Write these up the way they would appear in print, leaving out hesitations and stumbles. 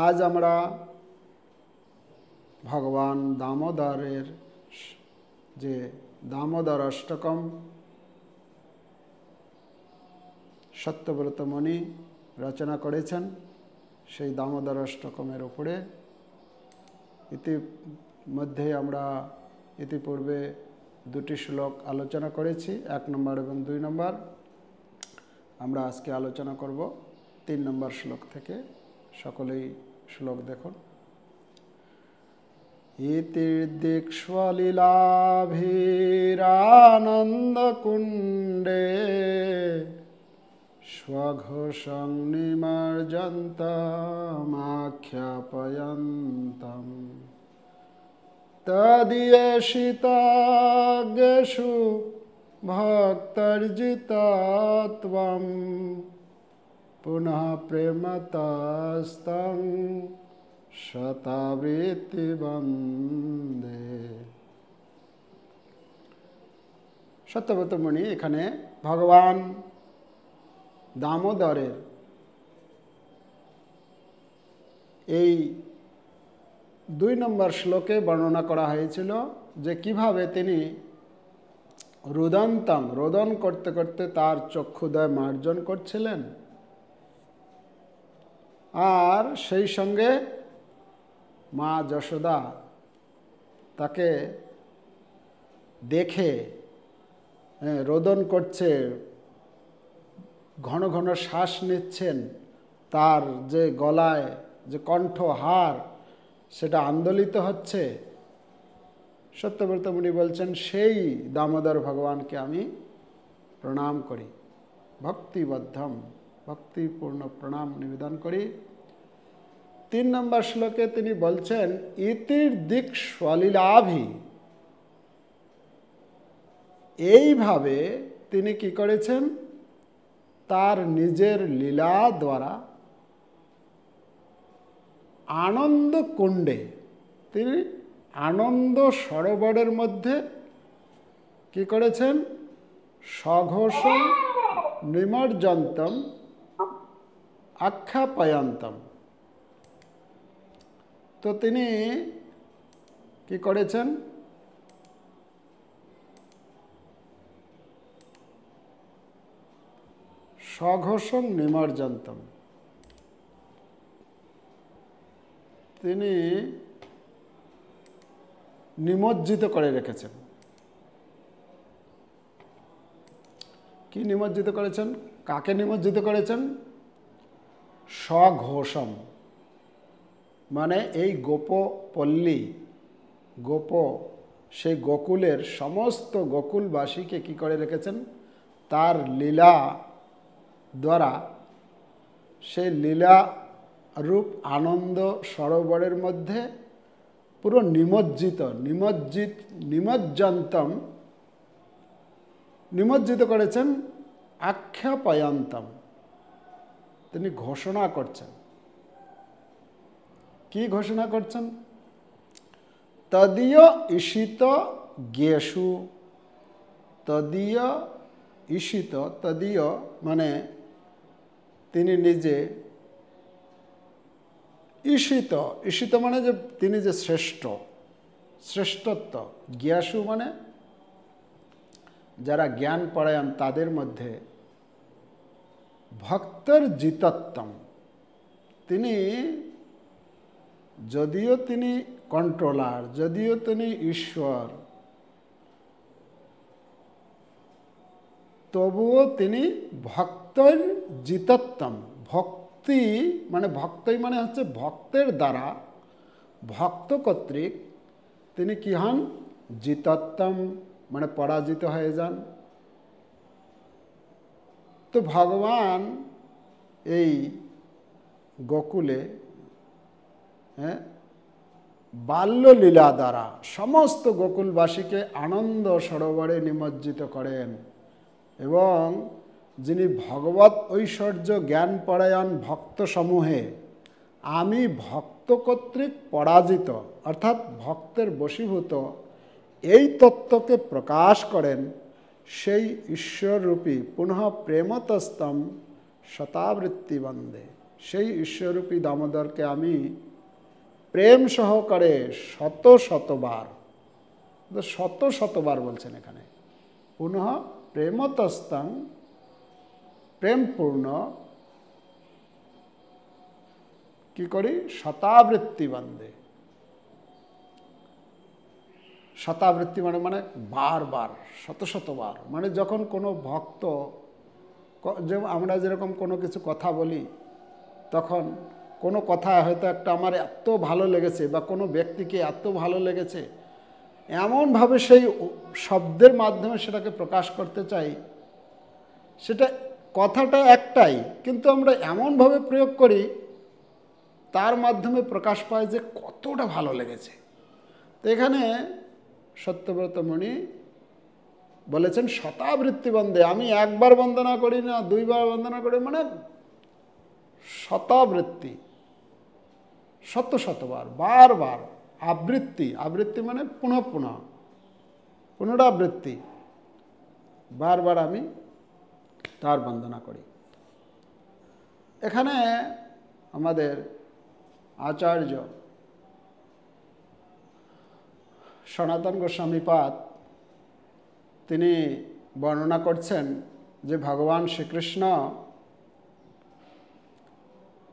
আজ আমরা ভগবান দামোদরের যে দামোদর অষ্টকম সত্যব্রত মুনি রচনা করেছেন, সেই দামোদর অষ্টকমের উপরে ইতিমধ্যে আমরা ইতিপূর্বে দুটি শ্লোক আলোচনা করেছি, 1 নম্বর এবং 2 নম্বর। আমরা আজকে আলোচনা করব 3 নম্বর শ্লোক থেকে। সকলেই শ্লোক দেখুন। ইতি দীক্ষলীলাভিরানন্দকুণ্ডে স্বঘোষং নিমজ্জন্তমাখ্যাপয়ন্তম তদীয়েষিতাজ্ঞেষু ভক্তর্জিতত্বম পুনঃ প্রেমতস্তং শতাবৃত্তি বন্দে। সত্যব্রত মুনি এখানে ভগবান দামোদরের এই 2 নম্বর শ্লোকে বর্ণনা করা হয়েছিল যে কিভাবে তিনি রোদন করতে করতে তার চক্ষুদয় মার্জন করছিলেন, আর সেই সঙ্গে মা যশোদা তাকে দেখে রোদন করছে, ঘন ঘন শ্বাস নিচ্ছেন, তার যে গলায় যে কণ্ঠহার সেটা আন্দোলিত হচ্ছে। সত্যব্রত মুনি বলছেন সেই দামোদর ভগবানকে আমি প্রণাম করি, ভক্তিবদ্ধম, ভক্তিপূর্ণ প্রণাম নিবেদন করি। 3 নম্বর শ্লোকে তিনি বলছেন ইতির দিক স্বলীলাভি, এইভাবে তিনি কি করেছেন, তার নিজের লীলা দ্বারা আনন্দ কুণ্ডে, তিনি আনন্দ সরোবরের মধ্যে কি করেছেন, সঘোষং নিমজ্জন্তম আখ্যাপয়ন্তম। তো তিনি কি করেছেন, সঘোষং নিমজ্জন্তম, তিনি নিমজ্জিত করে রেখেছেন। কি নিমজ্জিত করেছেন, কাকে নিমজ্জিত করেছেন? স্বঘোষম, মানে এই গোপপল্লী, সেই গোকুলের সমস্ত গোকুলবাসীকে কি করে রেখেছেন, তার লীলা দ্বারা সেই লীলা রূপ আনন্দ সরোবরের মধ্যে পুরো নিমজ্জিত করেছেন। আখ্যাপয়ন্তম, তিনি ঘোষণা করছেন। কি ঘোষণা করছেন? তদীয় ঈশিত জ্ঞেষু, তদীয় ঈশিত, তদীয় মানে তিনি নিজে, ঈশিত মানে যে তিনি যে শ্রেষ্ঠত্ব, জ্ঞাসু মানে যারা জ্ঞান পরায়ণ তাদের মধ্যে, ভক্তের জিতত্বম, তিনি যদিও তিনি কন্ট্রোলার, যদিও তিনি ঈশ্বর, তবুও তিনি ভক্তের জিতত্বম, ভক্তই মানে হচ্ছে ভক্তের দ্বারা, ভক্ত কর্তৃক তিনি কি হন, জিতত্বম মানে পরাজিত হয়ে যান। তো ভগবান এই গোকুলে বাল্যলীলা দ্বারা সমস্ত গোকুলবাসীকে আনন্দ সরোবরে নিমজ্জিত করেন, এবং যিনি ভগবত ঐশ্বর্য জ্ঞান পরায়ণ ভক্ত সমূহে আমি ভক্ত কর্তৃক পরাজিত অর্থাৎ ভক্তের বশীভূত এই তত্ত্বকে প্রকাশ করেন, সেই ঈশ্বররূপী পুনঃ প্রেমতস্তম শতাবৃত্তি বন্দে। সেই ঈশ্বরূপী দামোদরকে আমি প্রেম সহকারে শত শতবার, শত শতবার বলছেন এখানে, পুনঃ প্রেমতস্তং, প্রেমপূর্ণ কি করি, শতাবৃত্তি বন্দে। শতাবৃত্তি মানে বারবার, শত শতবার, মানে যখন কোনো ভক্ত, যে আমরা যেরকম কোনো কিছু কথা বলি, তখন কোনো কথা হয়তো একটা আমার এত ভালো লেগেছে বা কোনো ব্যক্তিকে এত ভালো লেগেছে, এমনভাবে সেই শব্দের মাধ্যমে সেটাকে প্রকাশ করতে চাই, সেটা কথাটা একটাই, কিন্তু আমরা এমনভাবে প্রয়োগ করি তার মাধ্যমে প্রকাশ পায় যে কতটা ভালো লেগেছে। তো এখানে সত্যব্রত মুনি বলেছেন শতাবৃত্তি বন্দে, আমি একবার বন্দনা করি না, দুইবার বন্দনা করি, মানে শতাবৃত্তি, শত শতবার, বারবার। আবৃত্তি, আবৃত্তি মানে পুনঃ পুনঃ, পুনরাবৃত্তি, বারবার আমি তার বন্দনা করি। এখানে আমাদের আচার্য সনাতন গোস্বামীপাদ তিনি বর্ণনা করছেন যে ভগবান শ্রীকৃষ্ণ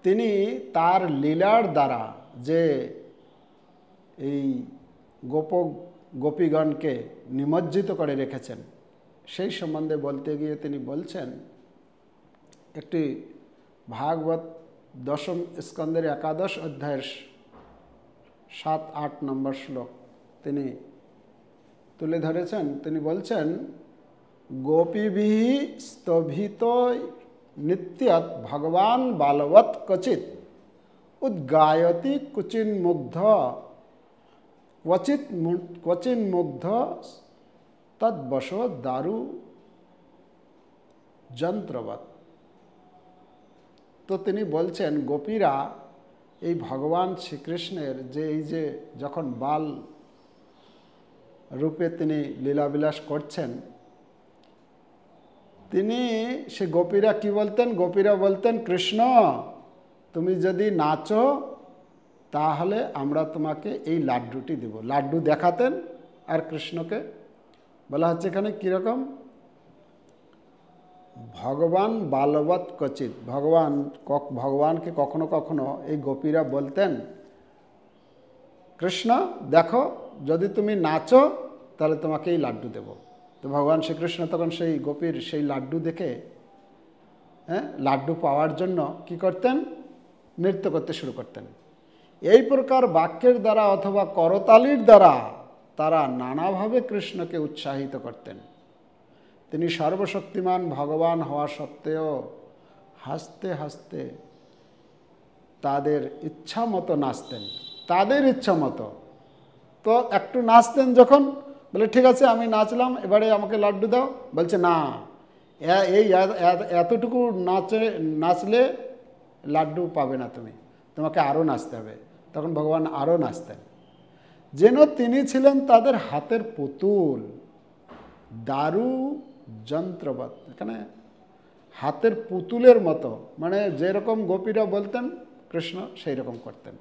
তিনি তার লীলার দ্বারা যে এই গোপীগণকে নিমজ্জিত করে রেখেছেন, সেই সম্বন্ধে বলতে গিয়ে তিনি বলছেন, একটি ভাগবত দশম স্কন্দের 11 অধ্যায়ের 7-8 নম্বর শ্লোক তিনি তুলে ধরেছেন। তিনি বলছেন, গোপীভিঃ স্তভিত নিত্যৎ ভগবান বালবৎ ক্বচিৎ উদ্গায়তি কুচিন্মুগ্ধ ক্বচিন্মুগ্ধ তদ্বশ দারু যন্ত্রবৎ। তো তিনি বলছেন, গোপীরা এই ভগবান শ্রীকৃষ্ণের যে এই যে যখন বাল রূপে তিনি লীলাবিলাস করছেন, তিনি সে গোপীরা কি বলতেন, গোপীরা বলতেন, কৃষ্ণ তুমি যদি নাচো তাহলে আমরা তোমাকে এই লাড্ডুটি দেব। লাড্ডু দেখাতেন, আর কৃষ্ণকে বলা হচ্ছে এখানে কীরকম, ভগবান বালবৎ ক্বচিৎ, ভগবানকে কখনো কখনো এই গোপীরা বলতেন, কৃষ্ণ দেখো যদি তুমি নাচো তাহলে তোমাকে এই লাড্ডু দেব। তো ভগবান শ্রীকৃষ্ণ তখন সেই গোপীর সেই লাড্ডু দেখে, লাড্ডু পাওয়ার জন্য কি করতেন, নৃত্য করতে শুরু করতেন। এই প্রকার বাক্যের দ্বারা অথবা করতালির দ্বারা তারা নানাভাবে কৃষ্ণকে উৎসাহিত করতেন। তিনি সর্বশক্তিমান ভগবান হওয়া সত্ত্বেও হাসতে হাসতে তাদের ইচ্ছা মতো নাচতেন, তাদের ইচ্ছা মতো। তো একটু নাচতেন যখন, বলে ঠিক আছে আমি নাচলাম, এবারে আমাকে লাড্ডু দাও, বলছে না, এই এতটুকু নাচলে লাড্ডু পাবে না, তোমাকে আরও নাচতে হবে। তখন ভগবান আরও নাচতেন, যেন তিনি ছিলেন তাদের হাতের পুতুল, দারু যন্ত্রবৎ। এখানে হাতের পুতুলের মতো, মানে যেরকম গোপীরা বলতেন কৃষ্ণ সেই রকম করতেন।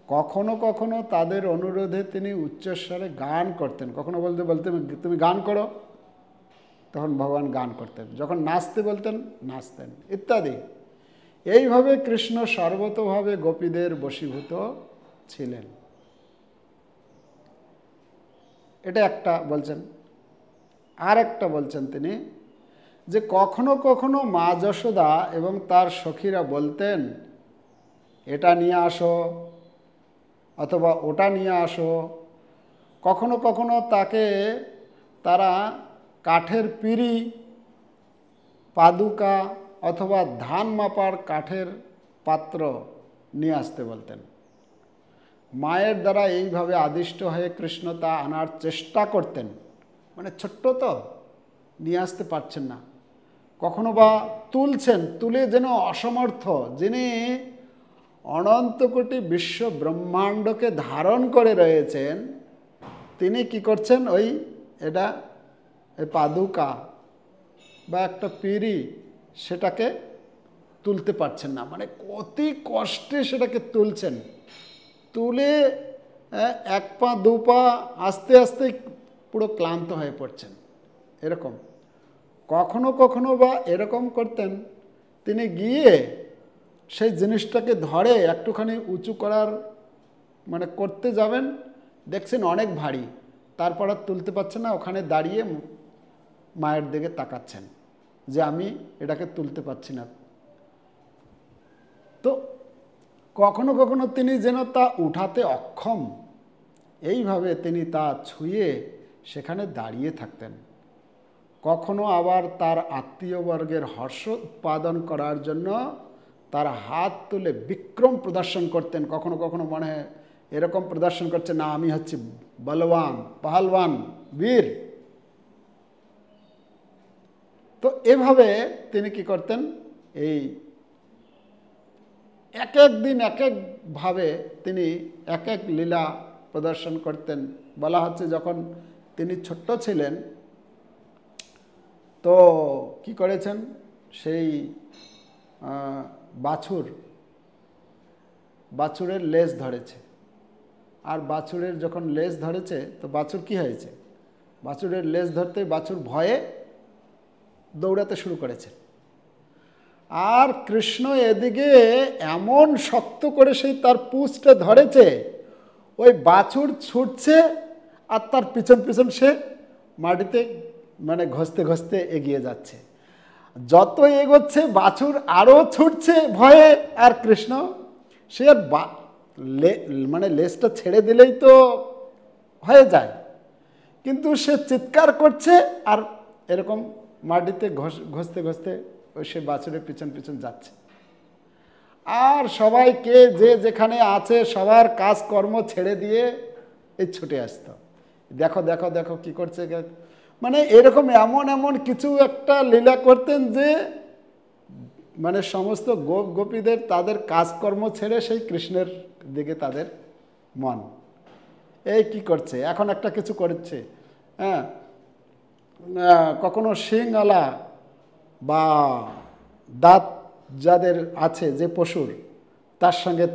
কখনো কখনো তাদের অনুরোধে তিনি উচ্চস্বরে গান করতেন, কখনো বলতেন তুমি গান করো, তখন ভগবান গান করতেন, যখন নাচতে বলতেন নাচতেন ইত্যাদি। এইভাবে কৃষ্ণ সর্বতোভাবে গোপীদের বশীভূত ছিলেন। এটা একটা বলছেন। আর একটা বলছেন তিনি, যে কখনো কখনো মা যশোদা এবং তার সখীরা বলতেন এটা নিয়ে আসো অথবা ওটা নিয়ে আসো। কখনো কখনো তারা কাঠের পিঁড়ি, পাদুকা অথবা ধান মাপার কাঠের পাত্র নিয়ে আসতে বলতেন। মায়ের দ্বারা এইভাবে আদিষ্ট হয়ে কৃষ্ণ তা আনার চেষ্টা করতেন, মানে ছোট্ট তো নিয়ে আসতে পারছেন না, কখনো বা তুলে যেন অসমর্থ, যিনি অনন্ত কোটি বিশ্ব ব্রহ্মাণ্ডকে ধারণ করে রয়েছেন, তিনি কি করছেন, ওই পাদুকা বা একটা পিঁড়ি সেটাকে তুলতে পারছেন না, মানে অতি কষ্টে সেটাকে তুলছেন, তুলে এক পা দু পা আস্তে আস্তে পুরো ক্লান্ত হয়ে পড়ছেন। এরকম কখনো কখনো বা এরকম করতেন, তিনি গিয়ে সেই জিনিসটাকে ধরে একটুখানি উঁচু করার মানে করতে যাবেন, দেখছেন অনেক ভারী, তারপর আর তুলতে পারছেন না, ওখানে দাঁড়িয়ে মায়ের দিকে তাকাচ্ছেন যে আমি এটাকে তুলতে পারছি না। তো কখনো কখনো তিনি যেন তা উঠাতে অক্ষম, এইভাবে তিনি তা ছুঁয়ে সেখানে দাঁড়িয়ে থাকতেন। কখনো আবার তার আত্মীয়বর্গের হর্ষ উৎপাদন করার জন্য তার হাত তুলে বিক্রম প্রদর্শন করতেন। কখনো কখনো মনে হয় এরকম প্রদর্শন করছে, না আমি হচ্ছি বলবান, পাহলওয়ান, বীর। তো এভাবে তিনি কি করতেন, এই এক এক দিন এক একভাবে তিনি এক এক লীলা প্রদর্শন করতেন। বলা হচ্ছে যখন তিনি ছোট্ট ছিলেন তো কি করেছেন, সেই বাছুরের লেজ ধরেছে, আর বাছুরের যখন লেজ ধরেছে তো বাছুর কি হয়েছে, বাছুরের লেজ ধরতে বাছুর ভয়ে দৌড়াতে শুরু করেছে, আর কৃষ্ণ এদিকে এমন শক্ত করে সেই তার পুঁছটা ধরেছে, ওই বাছুর ছুটছে আর তার পিছন পিছন সে মাটিতে মানে ঘষতে ঘষতে এগিয়ে যাচ্ছে। যত এগোচ্ছে বাছুর আরও ছুটছে ভয়ে, আর কৃষ্ণ সে আর মানে লেজটা ছেড়ে দিলেই তো হয়ে যায়, কিন্তু সে চিৎকার করছে আর এরকম মাটিতে ঘষতে ঘষতে ওই সে বাছুরের পিছন পিছন যাচ্ছে। আর সবাইকে যে যেখানে আছে সবার কাজকর্ম ছেড়ে দিয়ে এই ছুটে আসতো, দেখো দেখো দেখো কি করছে। মানে এরকম এমন এমন কিছু একটা লীলা করতেন যে মানে সমস্ত গোপ গোপীদের তাদের কাজকর্ম ছেড়ে সেই কৃষ্ণের দিকে তাদের মন, এই কি করছে, এখন একটা কিছু করছে। হ্যাঁ, কখনো শিংওয়ালা বা দাঁত যাদের আছে যে পশুর, তার সঙ্গে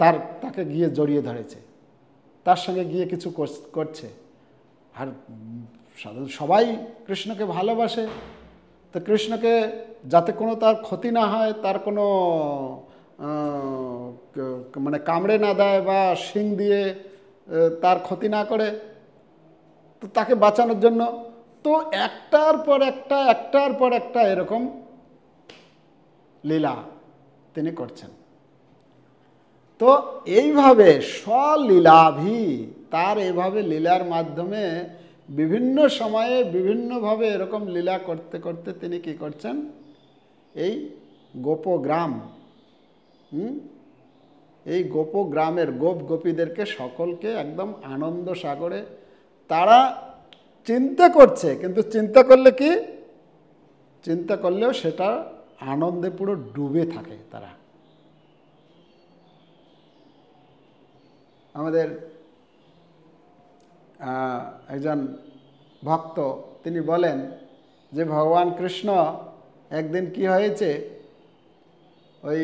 তাকে গিয়ে জড়িয়ে ধরেছে, তার সঙ্গে গিয়ে কিছু করছে। আর সবাই কৃষ্ণকে ভালোবাসে, তো কৃষ্ণকে যাতে কোনো তার ক্ষতি না হয়, তার কোনো মানে কামড়ে না দেয় বা শিং দিয়ে তার ক্ষতি না করে, তো তাকে বাঁচানোর জন্য তো একটার পর একটা এরকম লীলা তিনি করছেন। তো এইভাবে স্বলীলাভি তার এইভাবে লীলার মাধ্যমে বিভিন্ন সময়ে বিভিন্নভাবে এরকম লীলা করতে করতে তিনি কি করছেন, এই গোপগ্রাম, এই গোপগ্রামের গোপ গোপীদেরকে সকলকে একদম আনন্দ সাগরে তারা চিন্তা করছে, কিন্তু চিন্তা করলে কি, চিন্তা করলেও সেটা আনন্দে পুরো ডুবে থাকে তারা। আমাদের একজন ভক্ত তিনি বলেন যে ভগবান কৃষ্ণ একদিন কি হয়েছে, ওই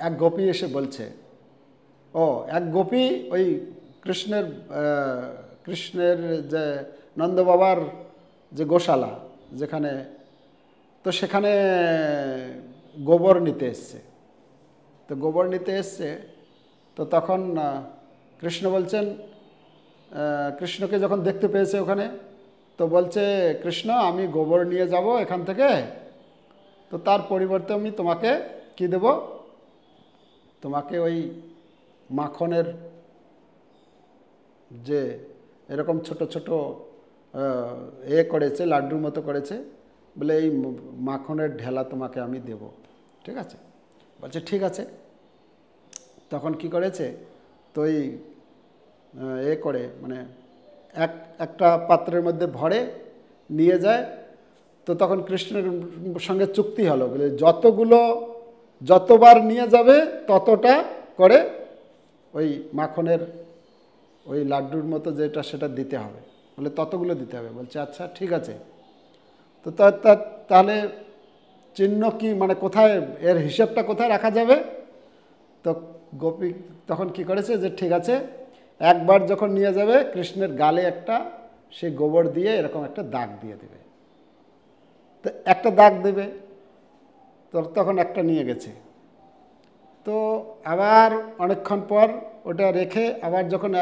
এক গোপী এসে বলছে, ও এক গোপী ওই কৃষ্ণের যে নন্দ বাবার যে গোশালা যেখানে, তো সেখানে গোবর নিতে এসছে, তো গোবর নিতে এসছে, তো তখন কৃষ্ণ বলছেন, কৃষ্ণকে যখন দেখতে পেয়েছে ওখানে, তো বলছে কৃষ্ণ আমি গোবর নিয়ে যাব এখান থেকে, তো তার পরিবর্তে আমি তোমাকে কি দেব, তোমাকে ওই মাখনের যে এরকম ছোট ছোট করেছে, লাড্ডুর মতো করেছে, বলে এই মাখনের ঢেলা তোমাকে আমি দেব, ঠিক আছে? বলছে ঠিক আছে। তখন কি করেছে, তো এই করে মানে একটা পাত্রের মধ্যে ভরে নিয়ে যায়। তো তখন কৃষ্ণের সঙ্গে চুক্তি হলো, বলে যতবার নিয়ে যাবে ততটা করে ওই মাখনের ওই লাড্ডুর মতো যেটা সেটা দিতে হবে, বলে ততগুলো দিতে হবে। বলছে আচ্ছা ঠিক আছে। তো তাহলে চিহ্ন কি, মানে কোথায় এর হিসেবটা কোথায় রাখা যাবে? তো গোপী তখন কি করেছে যে ঠিক আছে, একবার যখন নিয়ে যাবে কৃষ্ণের গালে একটা সে গোবর দিয়ে এরকম একটা দাগ দিয়ে দেবে। তো একটা দাগ দেবে, তো তখন একটা নিয়ে গেছে। তো আবার অনেকক্ষণ পর ওটা রেখে আবার যখন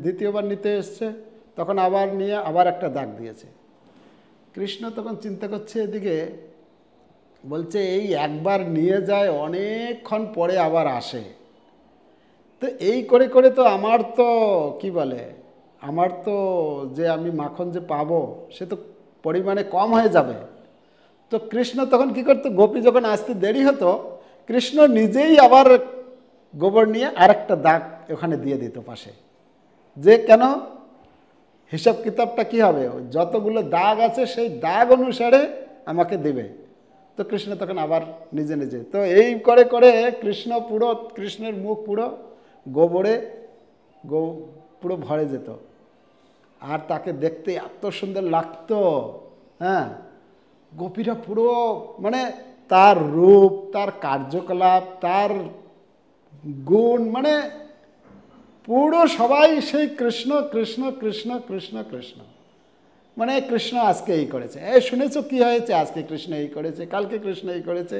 দ্বিতীয়বার নিতে এসছে তখন আবার নিয়ে আবার একটা দাগ দিয়েছে। কৃষ্ণ তখন চিন্তা করছে এদিকে, বলছে এই একবার নিয়ে যায়, অনেকক্ষণ পরে আবার আসে, তো এই করে করে তো আমার তো কি বলে, আমার তো যে আমি মাখন যে পাবো সে তো পরিমাণে কম হয়ে যাবে। তো কৃষ্ণ তখন কি করতো, গোপী যখন আসতে দেরি হতো কৃষ্ণ নিজেই আবার গোবর নিয়ে আরেকটা দাগ ওখানে দিয়ে দিত পাশে, যে কেন হিসাব কিতাবটা কি হবে, যতগুলো দাগ আছে সেই দাগ অনুসারে আমাকে দেবে। তো কৃষ্ণ তখন আবার নিজে নিজে, তো এই করে করে কৃষ্ণ পুরো, কৃষ্ণের মুখ পুরো গোবরে পুরো ভরে যেত, আর তাকে দেখতে এত সুন্দর লাগতো। হ্যাঁ, গোপীরা পুরো মানে তার রূপ, তার কার্যকলাপ, তার গুণ, মানে পুরো সবাই সেই কৃষ্ণ কৃষ্ণ কৃষ্ণ কৃষ্ণ কৃষ্ণ, মানে কৃষ্ণ আজকে এই করেছে, এই শুনেছো কি হয়েছে, আজকে কৃষ্ণ এই করেছে, কালকে কৃষ্ণ এই করেছে,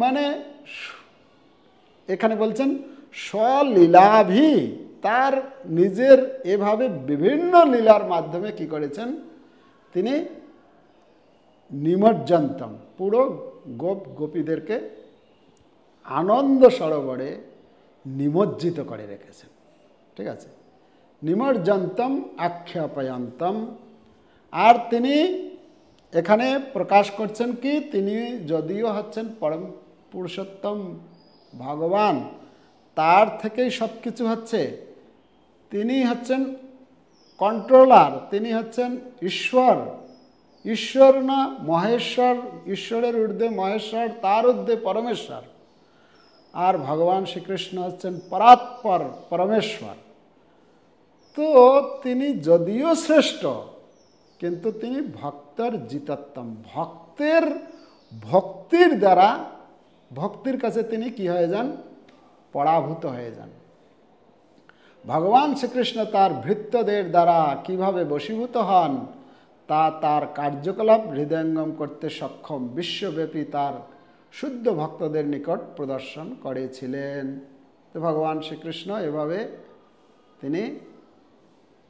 মানে এখানে বলছেন স্বলীলাভি, তার নিজের এভাবে বিভিন্ন লীলার মাধ্যমে কি করেছেন তিনি, নিমজ্জন্তম, পুরো গোপীদেরকে আনন্দ সরোবরে নিমজ্জিত করে রেখেছেন। ঠিক আছে, নিমজ্জন্তম আখ্যাপয়ন্তম। আর তিনি এখানে প্রকাশ করছেন কি, তিনি যদিও হচ্ছেন পরম পুরুষোত্তম ভগবান, তার থেকেই সব কিছু হচ্ছে, তিনি হচ্ছেন কন্ট্রোলার, তিনি হচ্ছেন ঈশ্বর, ঈশ্বর না মহেশ্বর, ঈশ্বরের ঊর্ধ্বে মহেশ্বর, তার ঊর্ধ্বে পরমেশ্বর, আর ভগবান শ্রীকৃষ্ণ হচ্ছেন পরাৎপর পরমেশ্বর। তো তিনি যদিও শ্রেষ্ঠ কিন্তু তিনি ভক্তের জিতাত্তম, ভক্তির দ্বারা, ভক্তির কাছে তিনি কি হয়ে যান, পরাভূত হয়ে যান। ভগবান শ্রীকৃষ্ণ তার ভৃত্যদের দ্বারা কিভাবে বশীভূত হন তা তার কার্যকলাপ হৃদয়ঙ্গম করতে সক্ষম বিশ্বব্যাপী তার শুদ্ধ ভক্তদের নিকট প্রদর্শন করেছিলেন। তো ভগবান শ্রীকৃষ্ণ এভাবে তিনি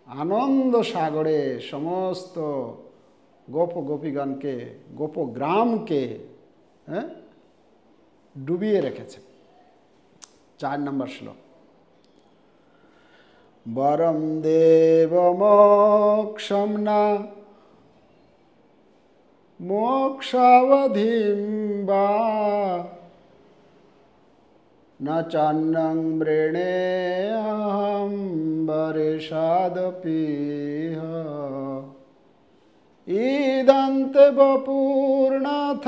আনন্দ সাগরে সমস্ত গোপ গোপীগণকে, গোপগ্রামকে ডুবিয়ে রেখেছেন। 4 নম্বর শ্লোক, বরম দেব মোক্ষম না মোক্ষাবধিম বা না চান্নং মৃণেয়হম বরেশাদপি ইদন্তে বপূর্ণাথ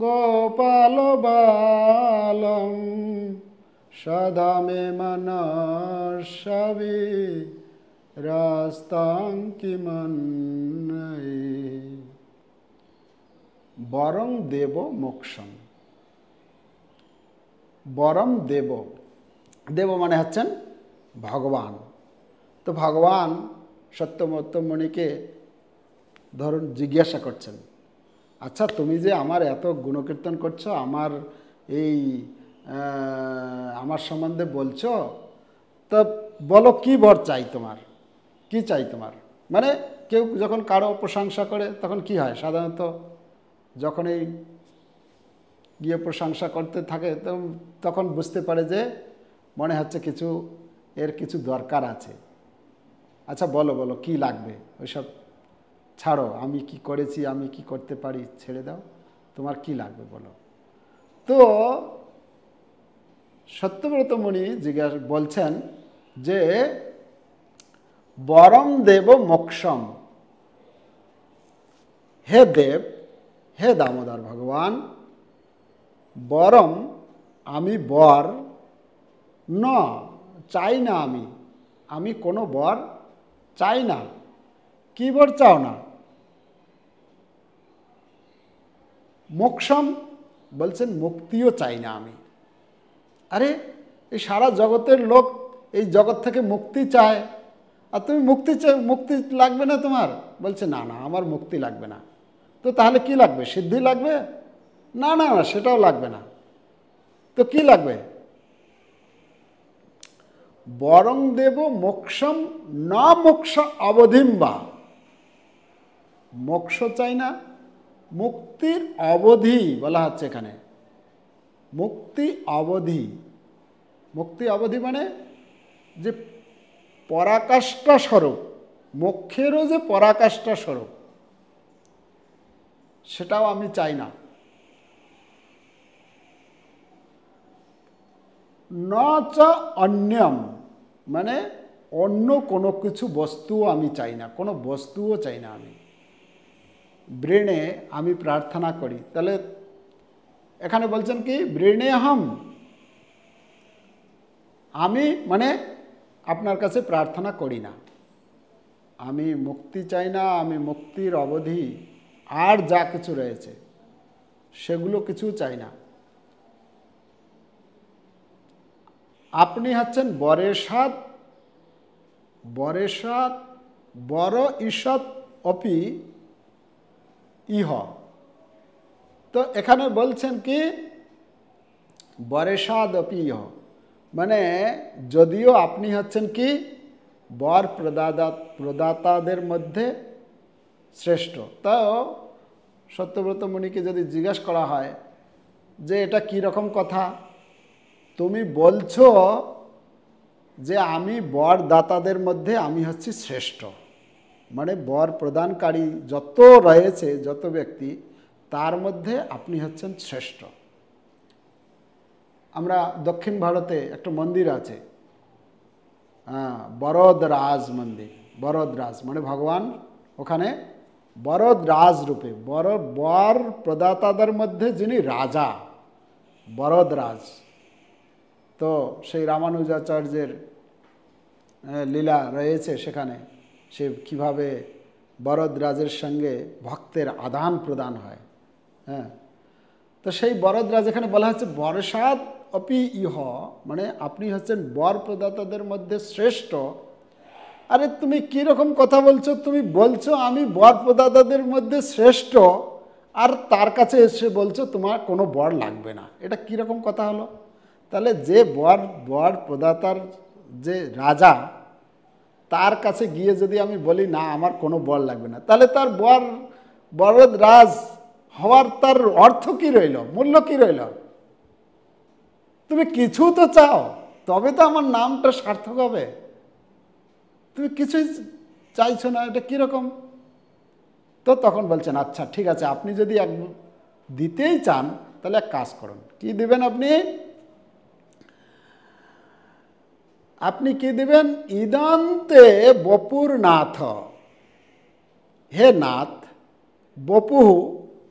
গোপাল বালম সদা মে মনঃসবি রাস্তাঙ্কি মন্নয়ে। বরং দেব মোক্ষম, বরম দেব, দেব মানে হচ্ছেন ভগবান। তো ভগবান সত্যমোত্তম মুনিকে ধরুন জিজ্ঞাসা করছেন, আচ্ছা তুমি যে আমার এত গুণকীর্তন করছো, আমার এই আমার সম্বন্ধে বলছো, তা বলো কি বর চাই তোমার, কি চাই তোমার। মানে কেউ যখন কারো প্রশংসা করে তখন কি হয়, সাধারণত যখন এই গিয়ে প্রশংসা করতে থাকে তখন বুঝতে পারে যে মনে হচ্ছে কিছু এর কিছু দরকার আছে। আচ্ছা বলো বলো কি লাগবে, ওইসব ছাড়ো, আমি কি করেছি, আমি কি করতে পারি ছেড়ে দাও, তোমার কি লাগবে বলো। তো সত্যব্রত মুনি জিজ্ঞাসা বলছেন যে বরম দেব মোক্ষম, হে দেব, হে দামোদর ভগবান, বরম আমি বর ন চাই না, আমি কোনো বর চাই না। কি বর চাও না, মোক্ষম বলছেন মুক্তিও চাই না আমি। আরে এই সারা জগতের লোক এই জগৎ থেকে মুক্তি চায়, আর তুমি মুক্তি লাগবে না তোমার? বলছে না না, আমার মুক্তি লাগবে না। তো তাহলে কি লাগবে? সিদ্ধি লাগবে? না না না, সেটাও লাগবে না। তো কি লাগবে? বরং দেব মোক্ষম না মোক্ষ অবধিম বা। মোক্ষ চাই না, মুক্তির অবধি বলা হচ্ছে এখানে। মুক্তি অবধি, মুক্তি অবধি মানে যে পরাকাষ্ঠা স্বরূপ, মোক্ষেরও যে পরাকাষ্ঠা স্বরূপ, সেটাও আমি চাই না। ন চ অন্যম মানে অন্য কোনো কিছু বস্তুও আমি চাই না, কোনো বস্তুও চাই না আমি। ব্রেনে আমি প্রার্থনা করি, তাহলে এখানে বলছেন কি ব্রেণেহম, আমি মানে আপনার কাছে প্রার্থনা করি না, আমি মুক্তি চাই না, আমি মুক্তির অবধি আর যা কিছু রয়েছে সেগুলো কিছু চাই না। আপনি হচ্ছেন বরেশাদ, বরেশাদ বর ঈষৎ অপি ইহ। তো এখানে বলছেন কি বরেশাদ অপি ইহ মানে যদিও আপনি হচ্ছেন কি বর প্রদাতাদের মধ্যে শ্রেষ্ঠ। তাও সত্যব্রত মুনিকে যদি জিজ্ঞেস করা হয় যে এটা কি রকম কথা, তুমি বলছো যে আমি বর দাতাদের মধ্যে আমি হচ্ছি শ্রেষ্ঠ, মানে বর প্রদানকারী যত রয়েছে, যত ব্যক্তি, তার মধ্যে আপনি হচ্ছেন শ্রেষ্ঠ। আমরা দক্ষিণ ভারতে একটা মন্দির আছে, বরদরাজ মন্দির। বরদরাজ মানে ভগবান ওখানে বরদরাজ রূপে, বর প্রদাতাদের মধ্যে যিনি রাজা, বরদরাজ। তো সেই রামানুজাচার্যের লীলা রয়েছে সেখানে, সে কিভাবে বরদরাজের সঙ্গে ভক্তের আদান প্রদান হয়। হ্যাঁ, তো সেই বরদরাজ এখানে বলা হচ্ছে বরসাদ অপি ইহ মানে আপনি হচ্ছেন বর প্রদাতাদের মধ্যে শ্রেষ্ঠ। আরে তুমি কীরকম কথা বলছো? তুমি বলছো আমি বর প্রদাতাদের মধ্যে শ্রেষ্ঠ, আর তার কাছে এসে বলছো তোমার কোনো বর লাগবে না। এটা কীরকম কথা হলো? তাহলে যে বর প্রদাতার যে রাজা, তার কাছে গিয়ে যদি আমি বলি না আমার কোনো বর লাগবে না, তাহলে তার বরদরাজ হওয়ার তার অর্থ কি রইল, মূল্য কি রইল? তুমি কিছু তো চাও, তবে তো আমার নামটা সার্থক হবে। তুমি কিছুই চাইছো না, এটা কীরকম? তো তখন বলছেন আচ্ছা ঠিক আছে, আপনি যদি দিতেই চান তাহলে এক কাজ করুন। কি দিবেন আপনি? আপনি কি দিবেন? ইদান্তে বপুর নাথ, হে নাথ, বপুহু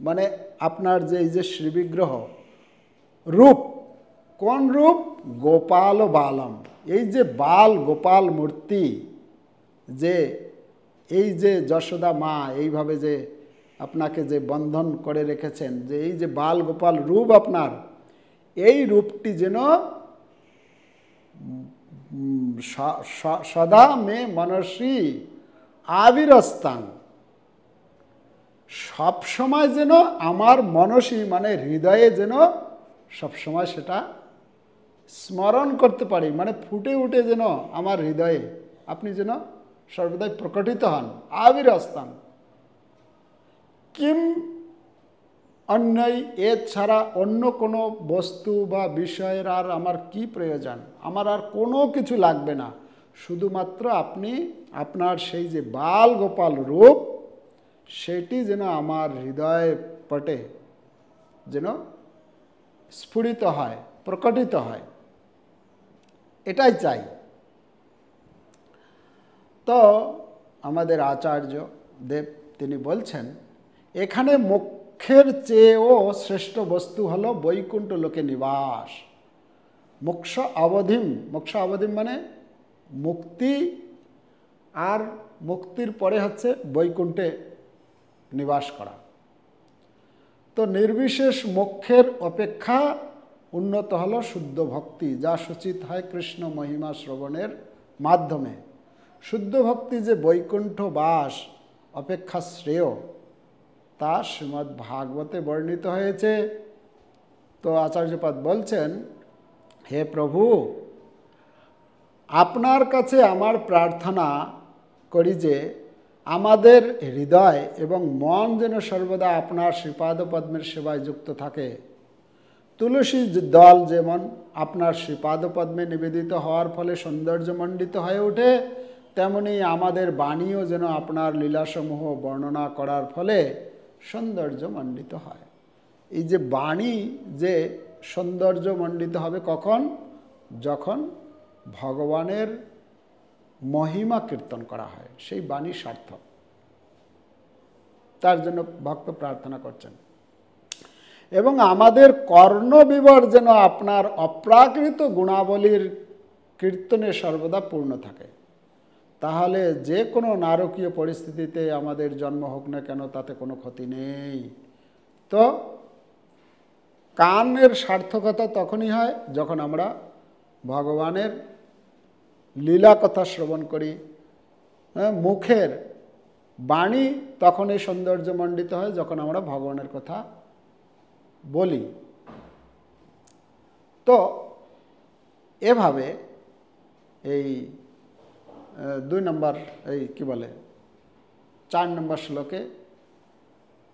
মানে আপনার যে এই যে শ্রীবিগ্রহ রূপ, কোন রূপ? গোপাল বালম। এই যে বাল গোপাল মূর্তি, যে এই যে যশোদা মা এইভাবে যে আপনাকে যে বন্ধন করে রেখেছেন, যে এই যে বাল গোপাল রূপ আপনার, এই রূপটি যেন সদা মে মনসী আবিরস্তাং, সবসময় যেন আমার মনসী মানে হৃদয়ে যেন সবসময় সেটা স্মরণ করতে পারি, মানে ফুটে উঠে যেন আমার হৃদয়ে আপনি যেন সর্বদাই প্রকটিত হন। আবিরস্তাং কিম অন্যই, এছাড়া অন্য কোনো বস্তু বা বিষয়ের আর আমার কি প্রয়োজন? আমার আর কোনো কিছু লাগবে না, শুধুমাত্র আপনি আপনার সেই যে বাল গোপাল রূপ, সেটি যেন আমার হৃদয় পটে যেন স্ফুরিত হয়, প্রকটিত হয়, এটাই চাই। তো আমাদের আচার্য দেব তিনি বলছেন এখানে মোক্ষের চেয়েও শ্রেষ্ঠ বস্তু হলো বৈকুণ্ঠ লোকে নিবাস। মোক্ষ অবধিম, মোক্ষ অবধিম মানে মুক্তি, আর মুক্তির পরে হচ্ছে বৈকুণ্ঠে নিবাস করা। তো তো নির্বিশেষ মোক্ষের অপেক্ষা উন্নত হলো শুদ্ধ ভক্তি, যা সূচিত হয় কৃষ্ণ মহিমা শ্রবণের মাধ্যমে। শুদ্ধ ভক্তি যে বৈকুণ্ঠ বাস অপেক্ষা শ্রেয়, তা শ্রীমদ্ ভাগবতে বর্ণিত হয়েছে। তো আচার্যপাদ বলছেন, হে প্রভু, আপনার কাছে আমার প্রার্থনা করি যে আমাদের হৃদয় এবং মন যেন সর্বদা আপনার শ্রীপাদপদ্মের সেবায় যুক্ত থাকে। তুলসী দল যেমন আপনার শ্রীপাদপদ্মে নিবেদিত হওয়ার ফলে সৌন্দর্যমণ্ডিত হয়ে ওঠে, তেমনি আমাদের বাণীও যেন আপনার লীলাসমূহ বর্ণনা করার ফলে সৌন্দর্যমণ্ডিত হয়। এই যে বাণী যে সৌন্দর্যমণ্ডিত হবে কখন? যখন ভগবানের মহিমা কীর্তন করা হয়, সেই বাণী সার্থক। তার জন্য ভক্ত প্রার্থনা করছেন। এবং আমাদের কর্ণবিবর যেন আপনার অপ্রাকৃত গুণাবলীর কীর্তনে সর্বদা পূর্ণ থাকে। তাহলে যে কোনো নারকীয় পরিস্থিতিতে আমাদের জন্ম হোক না কেন, তাতে কোনো ক্ষতি নেই। তো কানের সার্থকতা তখনই হয় যখন আমরা ভগবানের লীলা কথা শ্রবণ করি। মুখের বাণী তখনই সৌন্দর্যমণ্ডিত হয় যখন আমরা ভগবানের কথা বলি। তো এভাবে এই 2 নম্বর এই কি বলে 4 নম্বর শ্লোকে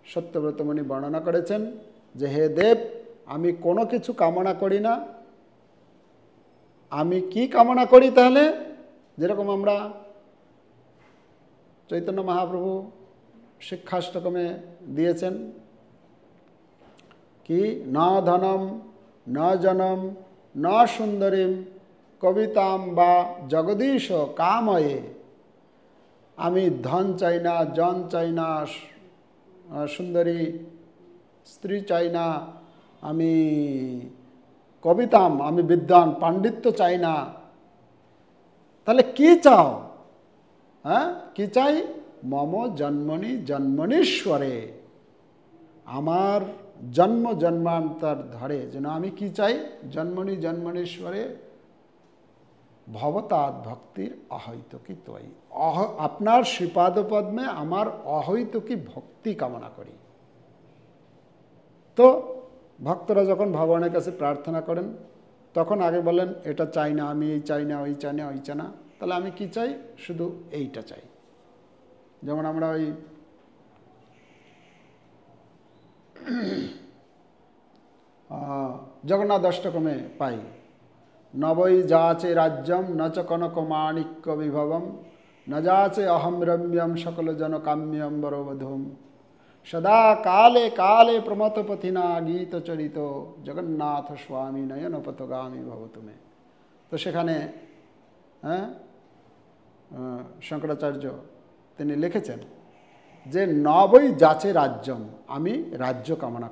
সত্যব্রত মুনি বর্ণনা করেছেন যে, হে দেব, আমি কোনো কিছু কামনা করি না। আমি কি কামনা করি তাহলে? যেরকম আমরা চৈতন্য মহাপ্রভু শিক্ষাষ্টকমে দিয়েছেন কি, ন ধনম ন জনম ন সুন্দরীম কবিতাম বা জগদীশ কাময়ে। আমি ধন চাই না, জন চাই না, সুন্দরী স্ত্রী চাই না, আমি কবিতাম, আমি বিদ্বান পাণ্ডিত্য চাই না। তাহলে কি চাও? হ্যাঁ, কি চাই? মম জন্মনি জন্মনীশ্বরে, আমার জন্ম জন্মান্তর ধরে যেন আমি কি চাই? জন্মনি জন্মনীশ্বরে ভবতাৎ ভক্তির অহৈতুকী ত্বয়ি। আপনার শ্রীপাদপদ্মে আমার অহৈতুকী ভক্তি কামনা করি। তো ভক্তরা যখন ভগবানের কাছে প্রার্থনা করেন তখন আগে বলেন, এটা চাই না, আমি এই চাই না, ওই চাই না, ওই চাই না। তাহলে আমি কি চাই? শুধু এইটা চাই। যেমন আমরা ওই জগন্নাথ অষ্টকমে পাই, নবৈ যাচে রাজ্যম ন চ কনক মাণিক্য বিভবম ন যাচে অহম রম্যম সকল জন কাম্যম বরবধূম সদা কালে কালে প্রমথপথিনা গীত চরিত জগন্নাথ স্বামী নয়ন পথগামী ভবতুমে। তো সেখানে শঙ্করাচার্য তিনি লিখেছেন যে নবৈ যাচে রাজ্যম, আমি রাজ্য কামনা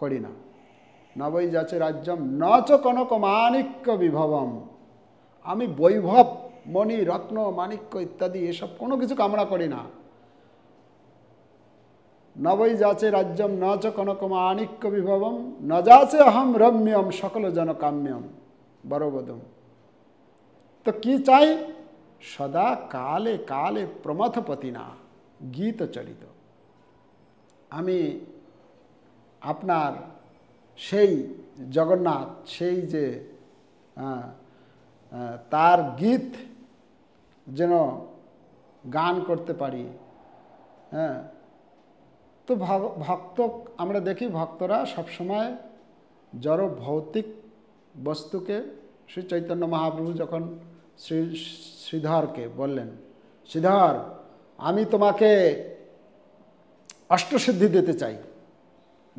করি না। নবৈ যাচে রাজ্যম ন চ কনক মাণিক্য বিভবম, আমি বৈভব মণি রত্ন মাণিক্য ইত্যাদি এসব কোনো কিছু কামনা করি না। নবৈ যাচে রাজ্যম ন চ কনক মাণিক্য বিভবম ন যাচে অহম রম্যম সকল জন কাম্যম বরবধূম। তো কি চাই? সদা কালে কালে প্রমথপতিনা গীত চরিত, আমি আপনার সেই জগন্নাথ, সেই যে তার গীত যেন গান করতে পারি। হ্যাঁ, তো ভক্ত আমরা দেখি ভক্তরা সবসময় জড় ভৌতিক বস্তুকে, শ্রী চৈতন্য মহাপ্রভু যখন শ্রীধরকে বললেন, শ্রীধর আমি তোমাকে অষ্টসিদ্ধি দিতে চাই।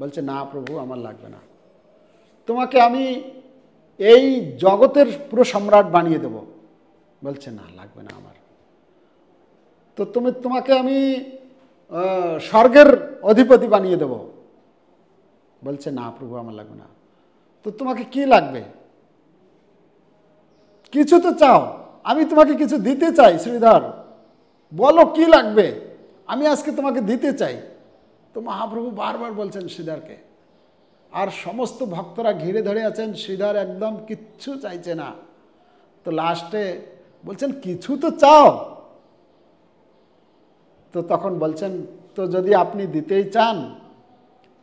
বলছে, না প্রভু, আমার লাগবে না, তোমাকে আমি এই জগতের পুরো সম্রাট বানিয়ে দেব। বলছে, না লাগবে না আমার। তো তোমাকে আমি স্বর্গের অধিপতি বানিয়ে দেব। বলছে, না প্রভু, আমার লাগবে না। তো তোমাকে কি লাগবে? কিছু তো চাও, আমি তোমাকে কিছু দিতে চাই। শ্রীধর বলো কি লাগবে, আমি আজকে তোমাকে দিতে চাই। তো মহাপ্রভু বারবার বলছেন শ্রীধরকে, আর সমস্ত ভক্তরা ঘিরে ধরে আছেন, শ্রীধর একদম কিচ্ছু চাইছে না। তো লাস্টে বলছেন কিছু তো চাও। তো তখন বলছেন, তো যদি আপনি দিতেই চান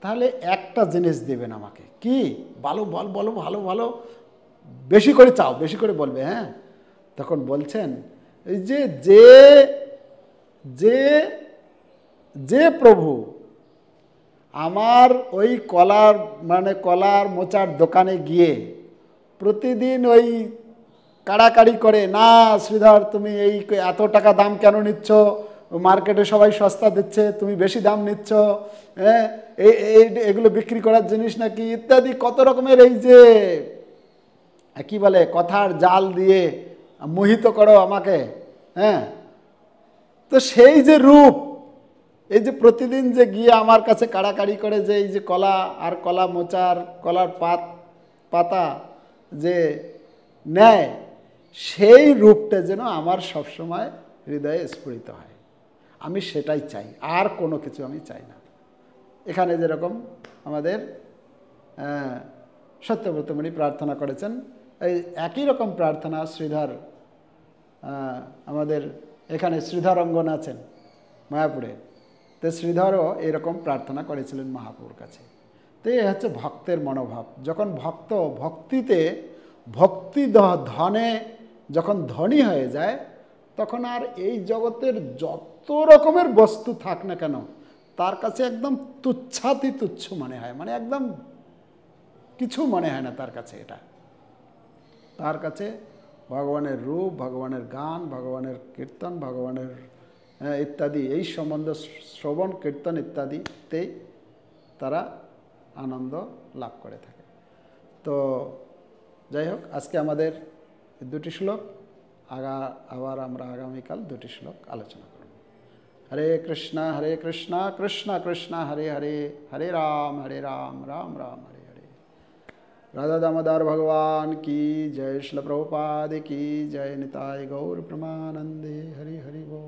তাহলে একটা জিনিস দেবেন আমাকে। কি? বলো বলো, ভালো ভালো, বেশি করে চাও, বেশি করে বলবে। হ্যাঁ, তখন বলছেন এই যে যে যে যে প্রভু আমার ওই কলার মোচার দোকানে গিয়ে প্রতিদিন ওই কাড়াকাড়ি করে, না শ্রীধর তুমি এই এত টাকা দাম কেন নিচ্ছ, মার্কেটে সবাই সস্তা দিচ্ছে, তুমি বেশি দাম নিচ্ছ, হ্যাঁ এগুলো বিক্রি করার জিনিস নাকি, ইত্যাদি কত রকমের এই যে কি বলে কথার জাল দিয়ে মোহিত করো আমাকে। হ্যাঁ, তো সেই যে রূপ, এই যে প্রতিদিন যে গিয়ে আমার কাছে কাড়াকাড়ি করে যে এই যে কলা আর কলা মোচার কলার পাতা যে নেয়, সেই রূপটা যেন আমার সবসময় হৃদয়ে স্ফুরিত হয়। আমি সেটাই চাই, আর কোনো কিছু আমি চাই না। এখানে যেরকম আমাদের সত্যব্রতমণি প্রার্থনা করেছেন, এই একই রকম প্রার্থনা শ্রীধর, আমাদের এখানে শ্রীধর অঙ্গন আছেন মায়াপুরে, তো শ্রীধরও এরকম প্রার্থনা করেছিলেন মহাপ্রভুর কাছে। তো এই হচ্ছে ভক্তের মনোভাব। যখন ভক্ত ভক্তিতে ভক্তি ধনে যখন ধনী হয়ে যায়, তখন আর এই জগতের যত রকমের বস্তু থাক না কেন তার কাছে একদম তুচ্ছাতি তুচ্ছ মনে হয়, মানে একদম কিছু মনে হয় না তার কাছে। এটা তার কাছে ভগবানের রূপ, ভগবানের গান, ভগবানের কীর্তন, ভগবানের ইত্যাদি এই সম্বন্ধ শ্রবণ কীর্তন ইত্যাদিতেই তারা আনন্দ লাভ করে থাকে। তো যাই হোক, আজকে আমাদের দুটি শ্লোক, আবার আমরা আগামীকাল দুটি শ্লোক আলোচনা করব। হরে কৃষ্ণ কৃষ্ণ কৃষ্ণ হরে হরে, হরে রাম রাম রাম হরে হরে। राधा दामोदर भगवान की जय। श्रील प्रभुपाद की जय। निताय गौर प्रमानंदे। हरि हरि बोल।